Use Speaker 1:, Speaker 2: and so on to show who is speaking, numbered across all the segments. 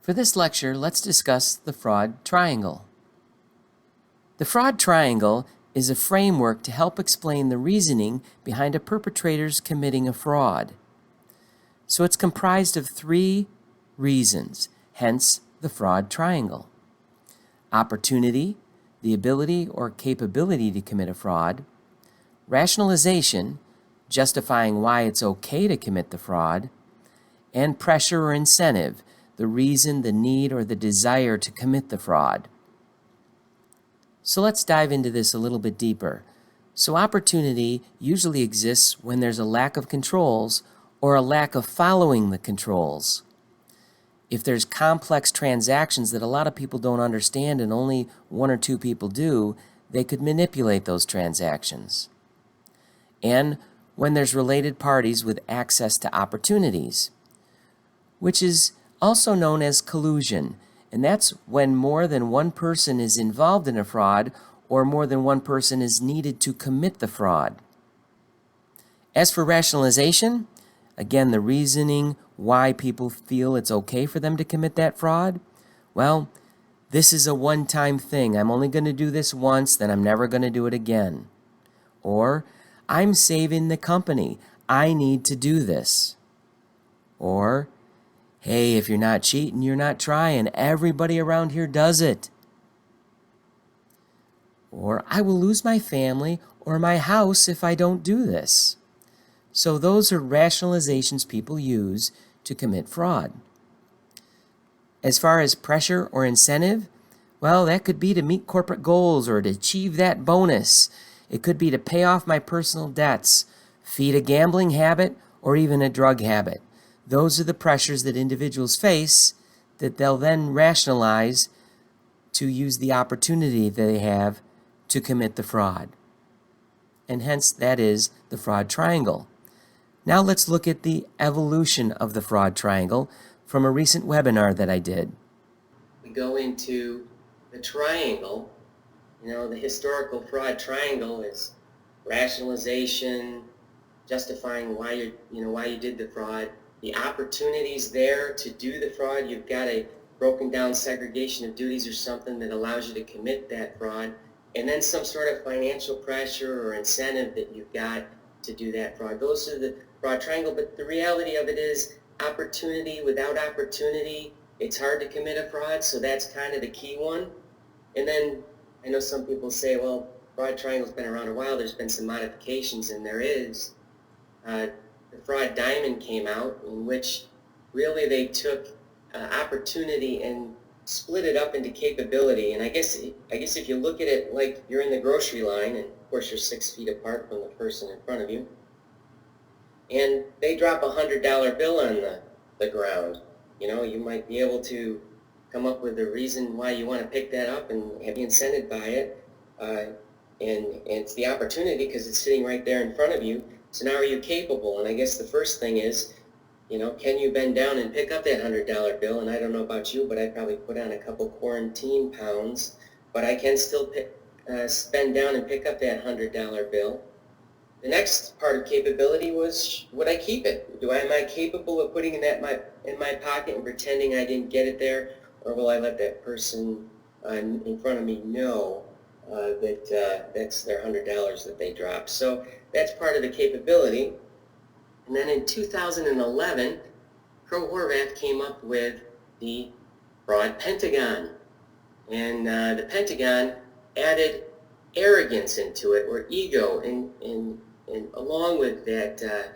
Speaker 1: For this lecture, let's discuss the fraud triangle. The fraud triangle is a framework to help explain the reasoning behind a perpetrator's committing a fraud. So it's comprised of three reasons, hence the fraud triangle. Opportunity, the ability or capability to commit a fraud. Rationalization, justifying why it's okay to commit the fraud. And pressure or incentive, the reason, the need, or the desire to commit the fraud. So let's dive into this a little bit deeper. So opportunity usually exists when there's a lack of controls or a lack of following the controls. If there's complex transactions that a lot of people don't understand and only one or two people do, they could manipulate those transactions. And when there's related parties with access to opportunities, which is also known as collusion, and that's when more than one person is involved in a fraud or more than one person is needed to commit the fraud. As for rationalization, again, the reasoning why people feel it's okay for them to commit that fraud, well, this is a one-time thing. I'm only going to do this once, then I'm never going to do it again. Or, I'm saving the company. I need to do this. Or, hey, if you're not cheating, you're not trying. Everybody around here does it. Or, I will lose my family or my house if I don't do this. So those are rationalizations people use to commit fraud. As far as pressure or incentive, well, that could be to meet corporate goals or to achieve that bonus. It could be to pay off my personal debts, feed a gambling habit, or even a drug habit. Those are the pressures that individuals face that they'll then rationalize to use the opportunity they have to commit the fraud. And hence, that is the fraud triangle. Now let's look at the evolution of the fraud triangle from a recent webinar that I did. We go into the triangle. The historical fraud triangle is rationalization, justifying why you did the fraud, the opportunities there to do the fraud. You've got a broken down segregation of duties or something that allows you to commit that fraud, and then some sort of financial pressure or incentive that you've got to do that fraud. Those are the fraud triangle, but the reality of it is opportunity. Without opportunity, it's hard to commit a fraud, so that's kind of the key one. And then I know some people say, well, fraud triangle's been around a while, there's been some modifications, and there is. The fraud diamond came out, in which really they took opportunity and split it up into capability. And I guess if you look at it like you're in the grocery line, and of course you're 6 feet apart from the person in front of you, and they drop a $100 bill on the ground. You might be able to come up with a reason why you want to pick that up and be incented by it. And it's the opportunity because it's sitting right there in front of you. So now are you capable? And I guess the first thing is, can you bend down and pick up that $100 bill? And I don't know about you, but I probably put on a couple quarantine pounds. But I can still bend down and pick up that $100 bill. The next part of capability was, would I keep it? Am I capable of putting that in my pocket and pretending I didn't get it there? Or will I let that person in front of me know that that's their $100 that they dropped? So that's part of the capability. And then in 2011, Crow Horvath came up with the fraud pentagon. And the pentagon added arrogance into it, or ego, and along with that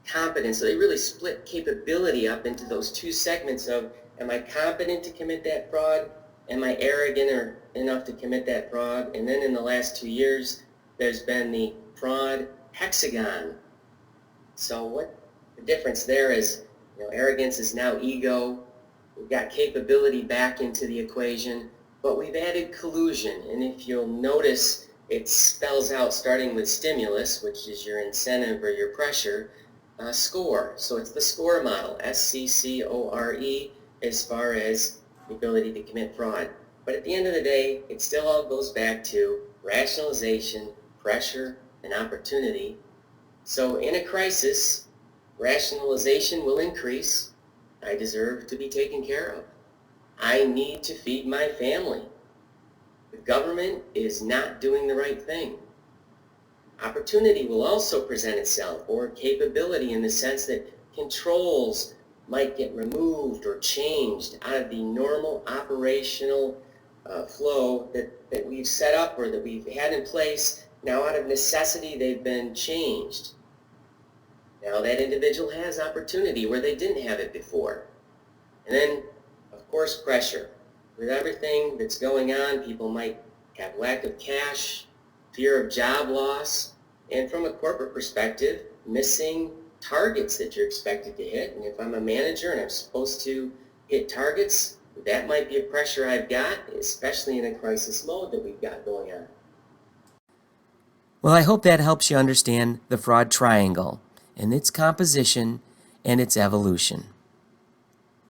Speaker 1: competence. So they really split capability up into those two segments of, am I competent to commit that fraud? Am I arrogant enough to commit that fraud? And then in the last 2 years, there's been the fraud hexagon. So what the difference there is, arrogance is now ego. We've got capability back into the equation, but we've added collusion. And if you'll notice, it spells out, starting with stimulus, which is your incentive or your pressure, score. So it's the score model, SCCORE, as far as the ability to commit fraud. But at the end of the day, it still all goes back to rationalization, pressure, and opportunity. So in a crisis, rationalization will increase. I deserve to be taken care of. I need to feed my family. The government is not doing the right thing. Opportunity will also present itself, or capability, in the sense that controls might get removed or changed out of the normal operational flow that we've set up or that we've had in place. Now, out of necessity, they've been changed. Now that individual has opportunity where they didn't have it before. And then, of course, pressure. With everything that's going on, people might have lack of cash, fear of job loss, and from a corporate perspective, missing targets that you're expected to hit. And if I'm a manager and I'm supposed to hit targets, that might be a pressure I've got, especially in a crisis mode that we've got going on. Well, I hope that helps you understand the fraud triangle and its composition and its evolution.